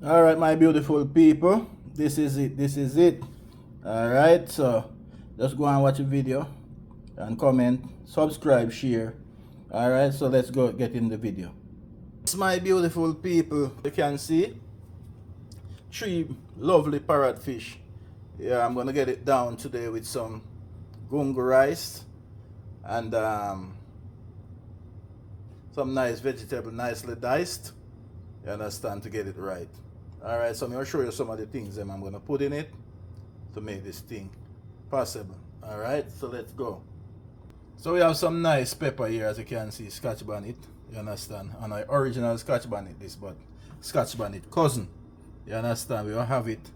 All right, my beautiful people, this is it. All right, so just go and watch the video and comment, subscribe, share. All right, so let's go get in the video. It's my beautiful people, you can see 3 lovely parrotfish. Yeah, I'm gonna get it down today with some gungo rice and some nice vegetable, nicely diced. You understand, to get it right. Alright, so I'm going to show you some of the things I'm going to put in it to make this thing possible. Alright, so let's go. So we have some nice pepper here, as you can see, Scotch bonnet. You understand? And our original Scotch bonnet this, but Scotch bonnet cousin. You understand? We will have it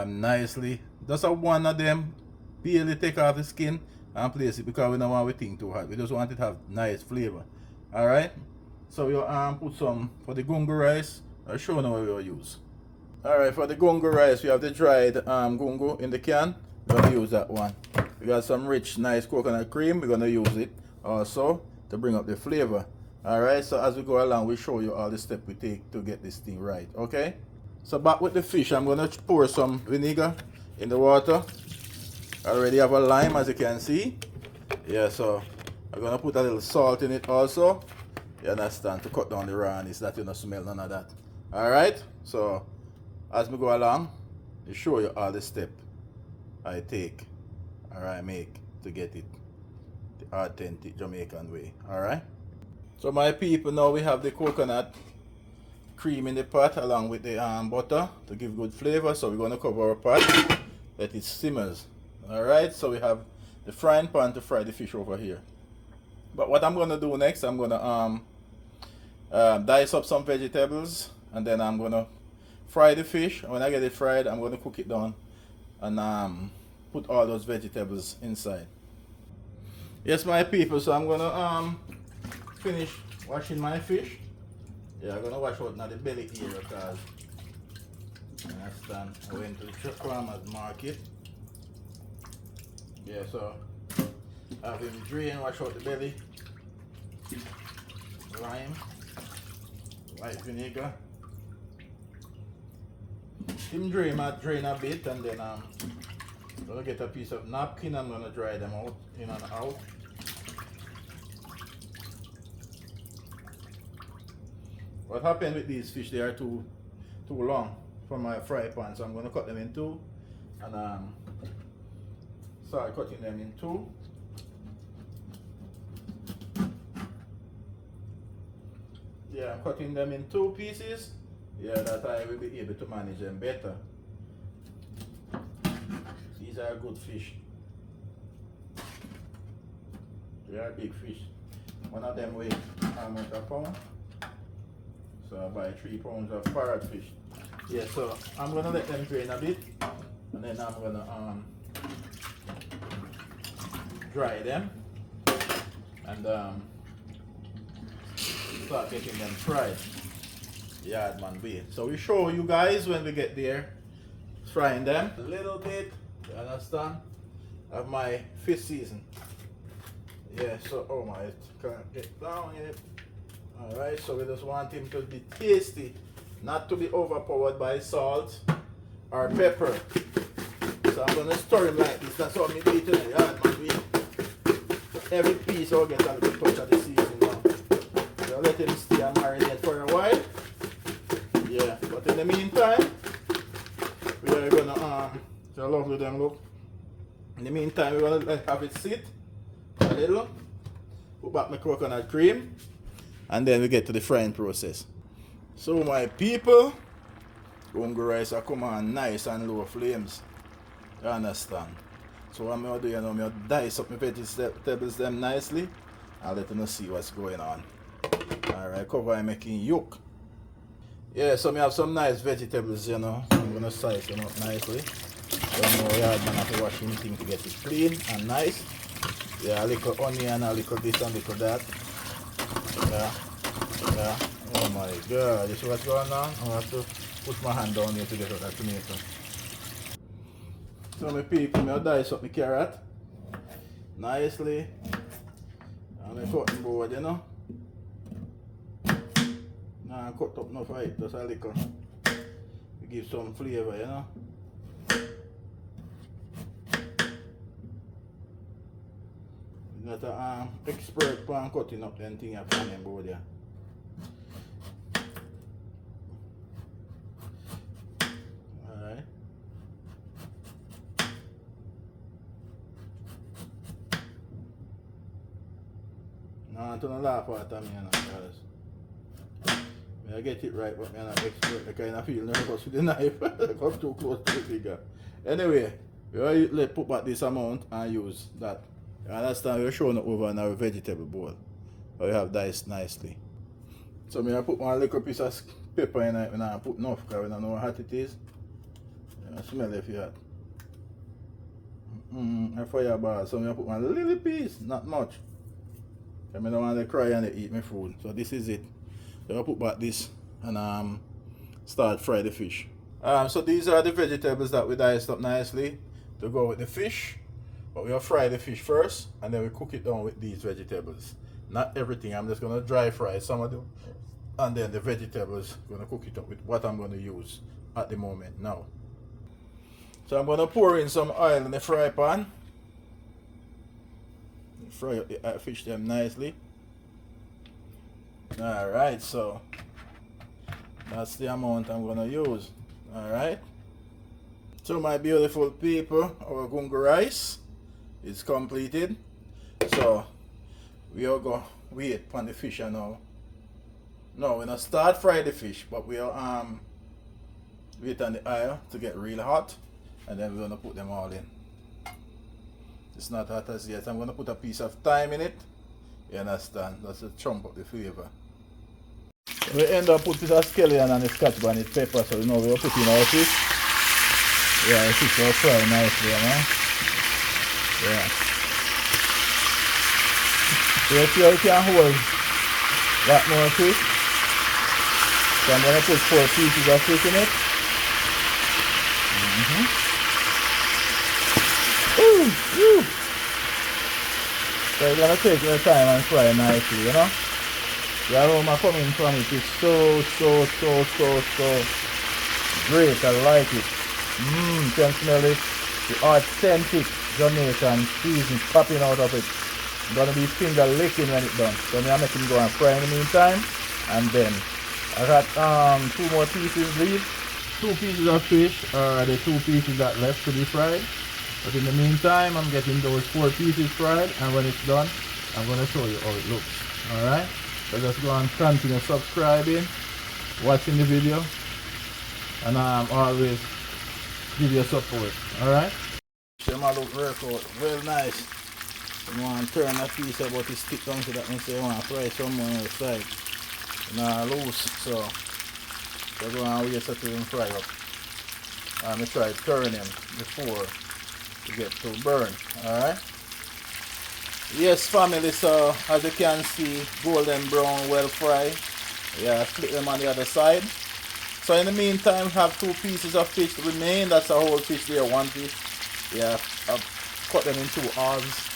nicely. Just have one of them, barely take off the skin and place it, because we don't want everything too hot. We just want it to have nice flavor. Alright? So we'll put some for the gungo rice. I'll show you what we'll use. Alright, for the gungo rice, we have the dried gungo in the can. We're going to use that one. We got some rich, nice coconut cream. We're going to use it also to bring up the flavor. Alright, so as we go along, we'll show you all the steps we take to get this thing right. Okay? So back with the fish, I'm going to pour some vinegar in the water. I already have a lime, as you can see. Yeah, so I'm going to put a little salt in it also. You understand, to cut down the rawness, that you don't smell none of that. Alright, so as we go along, I show you all the steps I take or I make to get it the authentic Jamaican way. Alright, so my people, now we have the coconut cream in the pot along with the butter to give good flavor. So we're going to cover our pot, let it simmers. Alright, so we have the frying pan to fry the fish over here. But what I'm going to do next, I'm going to dice up some vegetables, and then I'm going to fry the fish. When I get it fried, I'm going to cook it down and put all those vegetables inside. Yes, my people, so I'm going to finish washing my fish. Yeah, I'm going to wash out now the belly here, because I went to the farmer's market. Yeah, so I have him drain, wash out the belly, lime, white vinegar. Him drain a bit, and then I'm gonna get a piece of napkin. I'm gonna dry them out, in and out. What happened with these fish, they are too long for my fry pan, so I'm gonna cut them in two and start cutting them in two. Yeah, I'm cutting them in 2 pieces. Yeah, that I will be able to manage them better. These are good fish. They are big fish. One of them weighs almost a pound. So I buy 3 pounds of parrotfish. Yeah, so I'm gonna let them drain a bit, and then I'm gonna dry them and start getting them fried. Yeah, man, way. So we show you guys when we get there, frying them a little bit. You understand? Of my fish season. Yeah, so oh my, it can't get down yet. Alright, so we just want him to be tasty, not to be overpowered by salt or pepper. So I'm gonna stir him like this. That's how me do it today. Yeah, man, we, every piece will get a little touch of the season now. So let him stay and marinate for a while. Yeah, but in the meantime, we are gonna so lovely them look. In the meantime, we're gonna have it sit a little. Put back my coconut cream, and then we get to the frying process. So my people, gungo rice are come on nice and low flames. You understand? So what I'm gonna do, I'm gonna dice up my vegetables them nicely. I'll let you see what's going on. Alright, cover and making yolk. Yeah, so I have some nice vegetables, I'm gonna slice them up nicely. Don't know, yard man have to wash anything to get it clean and nice. Yeah, a little onion, a little this and a little that. Yeah. Oh my god, you see what's going on? I have to put my hand down here to get out that tomato. So my people, I dice up my carrot nicely. And my cutting board, Nah, cut up enough for it, just a little. to give some flavor, you know. You're not an expert pan cutting up them thing upon them board there. Alright. No, I'm not laugh at me, guys. I get it right, but I'm not expert. I kind of feel nervous with the knife. I come too close to the figure. Anyway, we put back this amount and use that. You understand? We're showing it over in our vegetable bowl. We have diced nicely. So I put one little piece of pepper in it when I put enough because I don't know how hot it is. I smell it if you hot. A fireball. So I put one little piece, not much. I don't want to cry and eat my food. So this is it. So I put back this and start fry the fish. So these are the vegetables that we diced up nicely to go with the fish. But we'll fry the fish first and then we cook it down with these vegetables. Not everything, I'm just gonna dry fry some of them. And then the vegetables, gonna cook it up with what I'm gonna use at the moment now. So I'm gonna pour in some oil in the fry pan. Fry up the fish them nicely. Alright, so that's the amount I'm gonna use. Alright. So my beautiful people, our gungo rice is completed. So we are going to wait on the fish now. No, we're not start fry the fish, but we'll wait on the oil to get real hot and then we're gonna put them all in. It's not hot as yet. I'm gonna put a piece of thyme in it. You understand? That's to chump up the flavor. We end up putting a scallion and a scotch bonnet pepper, so you know we'll put in our fish. Yeah, the fish will fry nicely, you know? Yeah. So you see how you can hold that more fish. So I'm going to put 4 pieces of fish in it. So you're going to take your time and fry nicely, you know. The aroma coming from it is so great. I like it. You can smell it. The authentic Jamaican seasoning popping out of it. It's gonna be finger licking when it's done. So I'm making go and fry in the meantime. And then I got 2 more pieces leave. 2 pieces of fish are the 2 pieces that left to be fried. But in the meantime, I'm getting those 4 pieces fried, and when it's done, I'm gonna show you how it looks. Alright? So just go and continue subscribing, watching the video, and always give your support. Alright? Them all look real nice. You want to turn a piece about the stick down so that means you want to fry some on the side. Not loose, so go and wait until them fry up. I'm going to try turning them before to get to burn. Alright? Yes, family, so as you can see, golden brown, well fried. Yeah, flip them on the other side. So in the meantime, have 2 pieces of fish remain. That's a whole fish there, 1 piece. Yeah, I've cut them in 2 halves.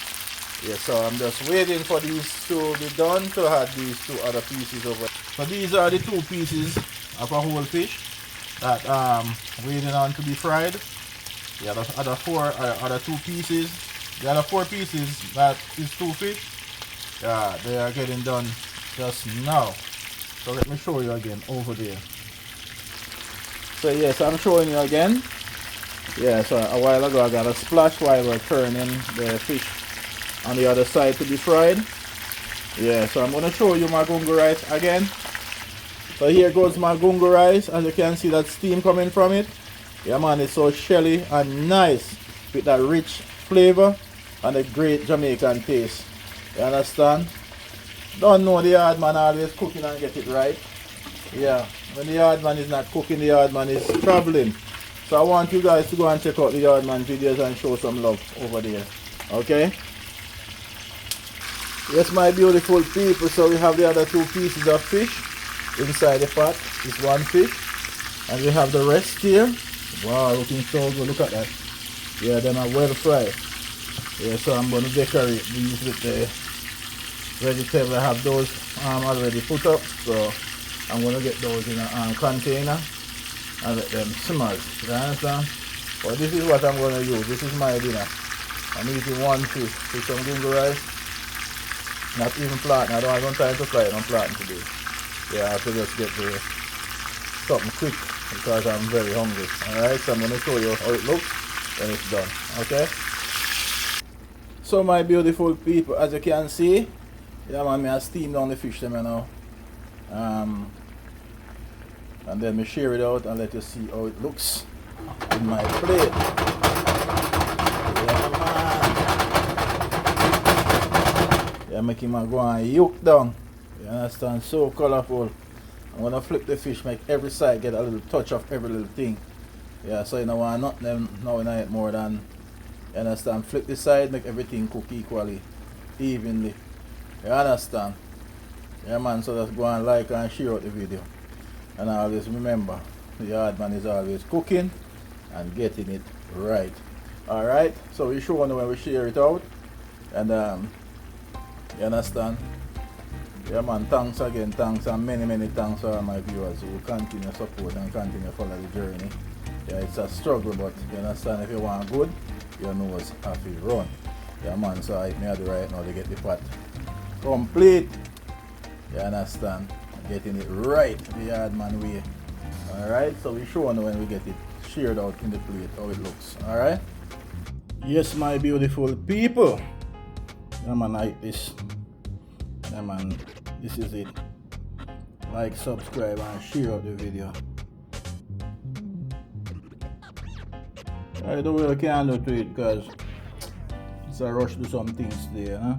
Yeah, so I'm just waiting for these to be done to add these 2 other pieces over. So these are the 2 pieces of a whole fish that waiting on to be fried. Yeah, the other 4 are other 2 pieces. The other 4 pieces that is 2 fish. Yeah, they are getting done just now. So let me show you again over there. So yes, I'm showing you again. Yeah, so a while ago I got a splash while we're turning the fish on the other side to be fried. Yeah, so I'm gonna show you my gungo rice again. So here goes my gungo rice. As you can see, that steam coming from it. Yeah man, it's so shelly and nice with that rich flavor and a great Jamaican taste. You understand? Don't know the yard man always cooking and get it right. Yeah, when the yard man is not cooking, the yard man is traveling. So I want you guys to go and check out the yard man videos and show some love over there. Okay? Yes, my beautiful people, so we have the other 2 pieces of fish inside the pot. This 1 fish. And we have the rest here. Wow, looking so good. Look at that. Yeah, them are well fried. Yeah, so I'm going to decorate these with the vegetable. I have those already put up. So I'm going to get those in a container and let them simmer. You understand? But this is what I'm gonna use. This is my dinner. I'm eating one fish with some gungo rice. Not even planting. I don't have no time to fry it. I'm planting today. Yeah, I have to just get the something quick because I'm very hungry. Alright, so I'm gonna show you how it looks when it's done. Okay? So my beautiful people, as you can see, yeah man, I steam down the fish them now. And then me share it out and let you see how it looks in my plate. Yeah man. Yeah, make him go and yoke down. You understand? So colorful. I'm gonna flip the fish, make every side get a little touch of every little thing. Yeah, so you know why not them now I eat more than, you understand? Flip the side, make everything cook equally, evenly. You understand? Yeah man, so just go and like and share out the video. And always remember, the hard man is always cooking and getting it right. Alright, so we show you when we share it out. And you understand? Yeah man, thanks again, thanks and many thanks to all my viewers who continue support and continue follow the journey. Yeah, it's a struggle, but you understand, if you want good, your nose have to run. Yeah man, so I may do right now to get the pot complete. You understand? Getting it right the hard man way. Alright, so we show you when we get it shared out in the plate how it looks. Alright? Yes my beautiful people. Yeah man, I eat this. Yeah man, this is it. Like, subscribe and share out the video. I don't really can do to it because it's a rush to do some things today, huh?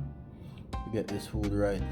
To get this food right.